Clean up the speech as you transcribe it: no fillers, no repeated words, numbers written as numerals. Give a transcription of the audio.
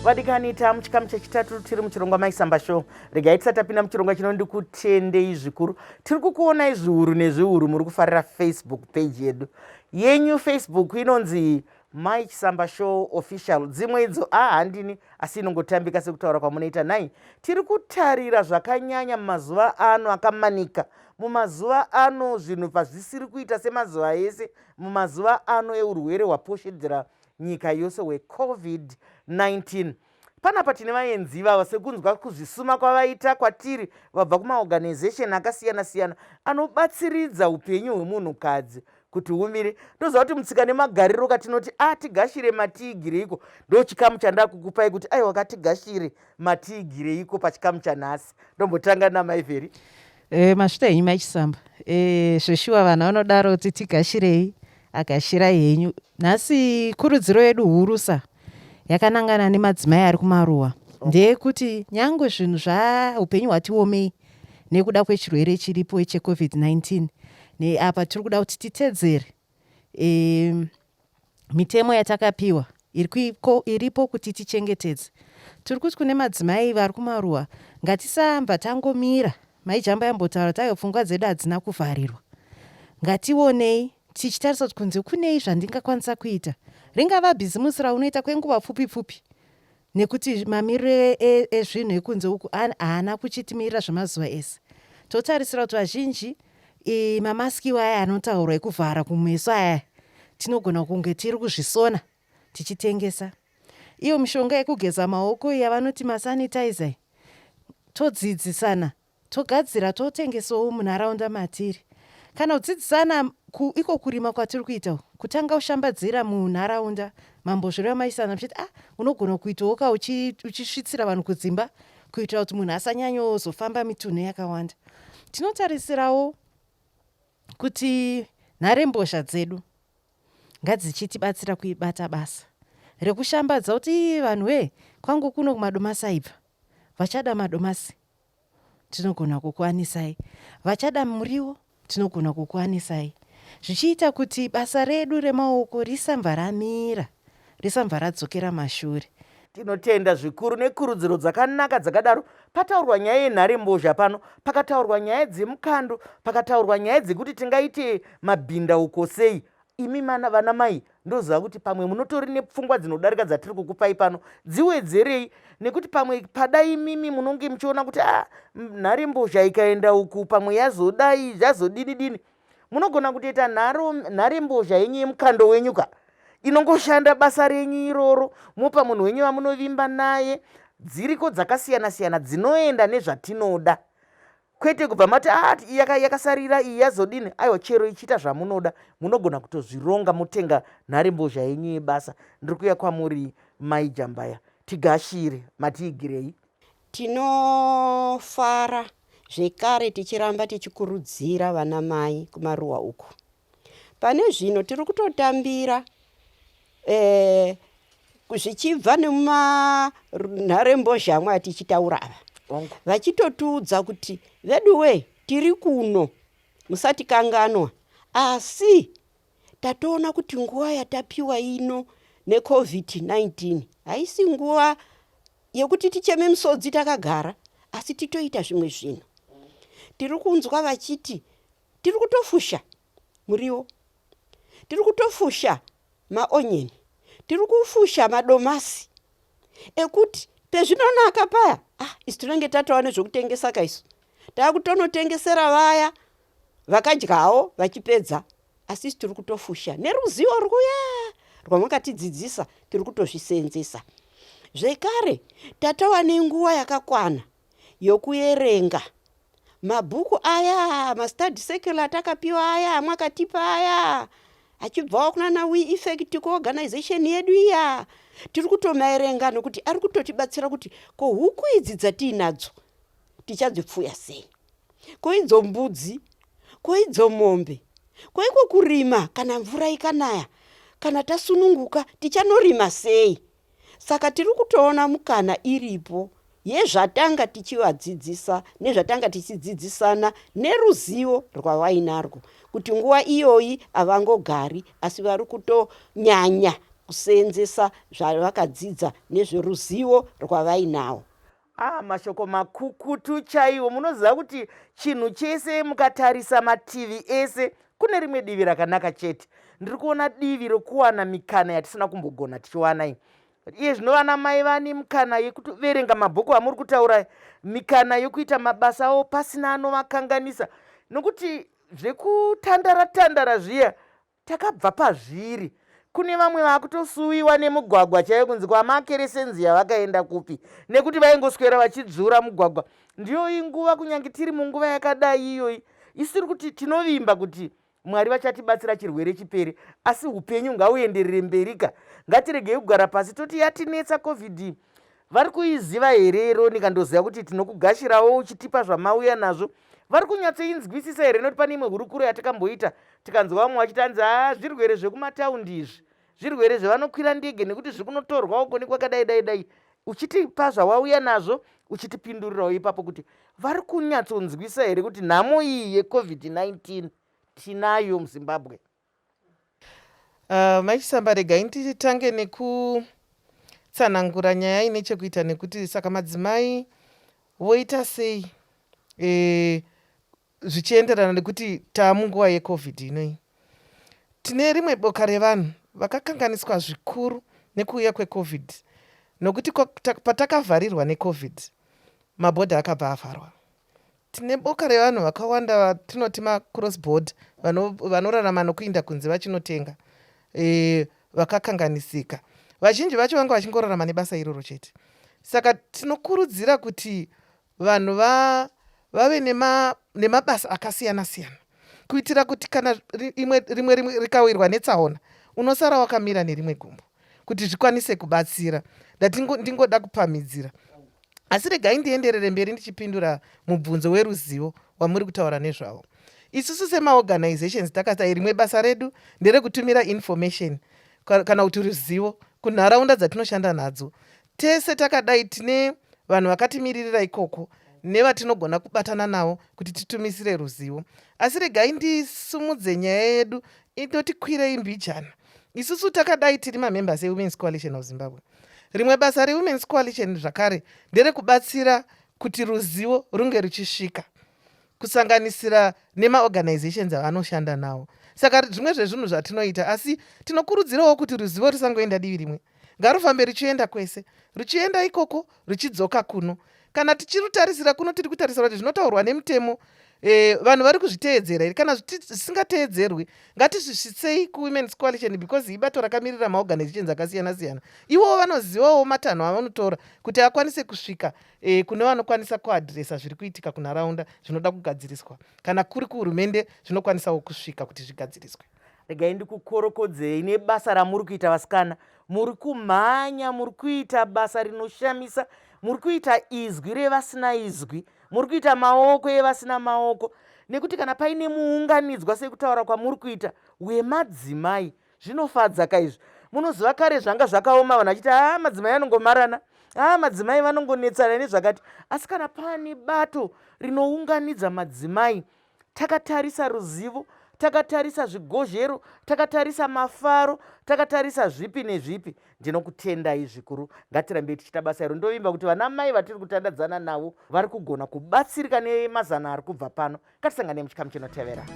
Vadikanita muchikamu chechitatu tiri muchirongwa Mai Chisamba show. Regai tisati tapinda muchirongwa chinondi kutendei zvikuru. Tiri kukuonai zviuru nezviuru muri kufarira Facebook page yedu. Yenyu Facebook inonzi Mai Chisamba show official. Dzimwe idzo handini asi inongotambika sekutaura kwamunoita nhai. Tiri kutarira zvakanyanya mumazuva ano akamanika. Mumazuva ano zvinhu pazvisiri kuita semazuva ese. Mumazuva ano eurwere hwaposhedzera nyika yose hweCovid-19. Panapa tine vaenzi vava sekunzwa kuzvisuma kwavaita kwatiri vabva kumaorganization akasiyana siyana anobatsiridza upenyu hwemunhukadzi kuti humire. Ndoziva kuti mutsika nemagariro katinoti tigashire matiigireiko ndo chikamu chandaa kukupai kuti aiwa katigashire matiigireiko pachikamu chanhasi. Ndombotanga naMaivheri. Masvita henyu Mai Chisamba. Zveshuwa vanhu vanodaro kuti tigashirei agashira henyu. Nhasi kurudziro yedu hurusa yakanangana nemadzimai ari kumaruwa. Ndeyekuti nyange zvinhu zvaupenyu hwatiomei nekuda kwechirwere chiripo cheCovid-19 neapa tiri kuda kuti titedzere mitemo yatakapiwa iripo kuti tichengetedze. Tiri kuti kune madzimai vari kumaruwa ngatisamba tangomira. Mai Jamba yambotaura tayo pfungwa dzedu hadzina kuvharirwa. Ngationei tichitarisa kuti kunze kunei zvandingakwanisa kuita. Ringava bhizimusi raunoita kwenguva pfupi pfupi. Nekuti mamiriro ezvinhu ekunze uku haana kuchitimirira zvemazuva ese. Totarisira kuti vazhinji mamaski aya anotaurwa ekuvhara kumeso aya tinogona kunge tiri kuzvisona tichitengesa. Iyo mishonga yekugeza maoko yavanoti masanitizer todzidzisana togadzira totengesawo munharaunda matiri. Kana kudzidzisana iko kurima kwatiri kuita kutanga ushambadzira munharaunda mambozvireva maisana muchiti unogona kuitawo ka uchisvitsira vanhu kudzimba kuitira kuti munhu asanyanyozofamba mitunhu yakawanda. Tinotarisirawo kuti nharembozha dzedu ngadzichitibatsira kuibata basa rekushambadza kuti vanhu kwangu kuno kumadomasi aibva vachada madomasi tinogona kukwanisai, vachada muriwo tinogona kukwanisai, zvichiita kuti basa redu remaoko risambva ramira, risambva radzokera mashure. Tinotenda zvikuru nekurudziro dzakanaka dzakadaro. Pataurwa nyaya yenharembozha pano, pakataurwa nyaya dzemukando, pakataurwa nyaya dzekuti tingaite mabhindauko sei. Imi vana mai ndoziva kuti pamwe munotori nepfungwa dzinodarika dzatiri kukupai pano, dziwedzerei nekuti pamwe padai mimi munonge muchiona kuti nharembozha ikaenda uku pamwe yazodai zvazodini. Munogona kutoita nharembozha yenyu yemukando wenyuka inongoshanda basa renyu iroro. Mopa munhu wenyu wamunovimba naye, dziriko dzakasiyana siyana dzinoenda nezvatinoda. Kwete kubva mati yakasarira iyi yazodini. Aiwa, chero ichiita zvamunoda munogona kutozvironga mutenga nharembozha yenyu yebasa. Ndiri kuuya kwamuri Mai Jambaya, tigashire matiigirei. Tinofara zvekare tichiramba tichikurudzira vana mai kumaruwa uku. Pane zvino tiri kutotambira zvichibva nemunharembozha amwe atichitaura ava vachitotiudza kuti vedu tiri kuno musatikanganwa, asi tatoona kuti nguva yatapiwa ino neCovid-19 haisi nguva yekuti ticheme misodzi takagara, asi titoita zvimwe zvinhu. Tiri kunzwa vachiti tiri kutofusha muriwo, tiri kutofusha maonyeni, tiri kufusha madomasi ekuti pezvinonaka paya isi tinenge tatowa nezvokutengesa kaisu, taakutonotengesera vaya vakadyawo vachipedza, asi isi tiri kutofusha neruzivo rwuya rwamakatidzidzisa tiri kutozvisenzesa. Zvekare tatawa nenguva yakakwana yokuerenga mabhuku aya mastudy circle atakapiwa aya amwakatipa aya achibvawo kunana we effect kuorganization yedu iya. Tiri kutomaerenga nokuti ari kutotibatsira kuti ko huku idzi dzatiinadzo tichadzipfuya sei, ko idzo mbudzi, ko idzo mombe, ko iko kurima kana mvura ikanaya, kana tasununguka tichanorima sei. Saka tiri kutoona mukana iripo yezvatanga tichivadzidzisa nezvatanga tichidzidzisana neruzivo rwavainarwo, kuti nguva iyoyi havangogari asi vari kutonyanya kuseenzesa zvavakadzidza nezveruzivo rwavainawo. Mashoko makukutu chaiwo. Munoziva kuti chinhu chese mukatarisa mativi ese kune rimwe divi rakanaka chete. Ndiri kuona divi rokuwana mikana yatisina kumbogona tichiwana iyi. Iye zvino vana mai vane mikana yekuverenga mabhuku amuri kutaura, mikana yokuita mabasa avo pasina anovakanganisa, nokuti zvekutandara zviya takabva pazviri. Kune vamwe vakutosuwiwa nemugwagwa chaiyo kunzi kwamakeresenzi yavakaenda kupi, nekuti vaingoswera vachidzura mugwagwa. Ndiyo inguva, kunyange tiri munguva yakadai iyoyi, isiri kuti tinovimba kuti Mwari vachatibatsira chirwere chipere, asi upenyu ngauenderere mberika. Ngatiregei kugara pasi toti yatinetsa covid. Vari kuiziva here Roni? Kandoziva kuti tinokugashirawo uchitipa zvamauya nazvo. Vari kunyatsoinzwisisa here? Noti pane imwe hurukuro yatakamboita tikanzwa vamwe vachitanzi zvirwere zvekumataundi izvi, zvirwere zvavanokwira ndege nekuti zvikunotorwa uko nekwakadai. Uchitipa zvawauya nazvo, uchitipindurirawo ipapo, kuti vari kunyatsonzwisa here kuti nhamo iyi yecovid-19 tinayo muZimbabwe. Mai Chisamba, regai titange nekutsanangura nyaya ine chekuita nekuti saka madzimai voita sei zvichienderana nekuti taamunguva yecovid inoi. Tine rimwe boka revanhu vakakanganiswa zvikuru nekuuya kwecovid, nokuti patakavharirwa necovid mabhodha akabva avharwa. Tine boka revanhu vakawanda vatinoti macross board, vanorarama nokuinda kunze vachinotenga, vakakanganisika. Vazhinji vacho vanga vachingorarama nebasa iroro chete. Saka tinokurudzira kuti vanhu vave nemabasa akasiyana-siyana, kuitira kuti kana rimwe rikawirwa netsaona, unosara wakamira nerimwe gumbo, kuti zvikwanise kubatsira. Ndingoda kupamidzira. Asi regai ndienderere mberi ndichipindura mubvunzo weruzivo wamuri kutaura nezvavo. Isusu semaorganizations takati rimwe basa redu nderekutumira information kana kuti ruzivo kunharaunda dzatinoshanda nadzo. Tese takadai tine vanhu vakatimiririra ikoko nevatinogona kubatana navo kuti titumisire ruzivo. Asi regai ndisumudze nyaya yedu inotikwirei mbijana. Isusu takadai tiri mamembers eWomen's Coalition of Zimbabwe. Rimwe basa reWomen's Coalition zvakare nderekubatsira kuti ruzivo runge ruchisvika, kusanganisira nemaorganizations avanoshanda nawo. Saka zvimwe zvezvinhu zvatinoita, asi tinokurudzirawo kuti ruzivo rusangoenda divi rimwe, ngarufambe ruchienda kwese, ruchienda ikoko ruchidzoka kuno. Kana tichirutarisira kuno, tiri kutarisira kuti zvinotaurwa nemutemo vanhu vari kuzviteedzera. Kana zvisingateedzerwi ngatizvisvitsei kuWomen's Coalition, because ibato rakamirira maorganizations akasiyana-siyana. Ivo vanozivawo matanho avanotora kuti akwanise kusvika kune vanokwanisa kuadhiresa zviri kuitika kunharaunda zvinoda kugadziriswa, kana kuri kuhurumende zvinokwanisawo kusvika kuti zvigadziriswe. Regai ndikukorokodzei nebasa ramuri kuita vasikana. Muri kumhanya, muri kuita basa rinoshamisa, muri kuita izwi revasina izwi, muri kuita maoko evasina maoko. Nekuti kana paine muunganidzwa sekutaura kwamuri kuita wemadzimai, zvinofadza kaizvi. Munoziva kare zvanga zvakaoma, vanhu vachiti madzimai anongomarana, madzimai vanongonetsana nezvakati. Asi kana pane bato rinounganidza madzimai, takatarisa ruzivo, takatarisa zvigozhero, takatarisa mafaro, takatarisa zvipi nezvipi, ndinokutendai zvikuru. Ngatirambe tichita basa iro. Ndovimba kuti vana mai vatiri kutandadzana navo vari kugona kubatsirika nemazana ari kubva pano. Ngatisangane muchikamu chinotevera.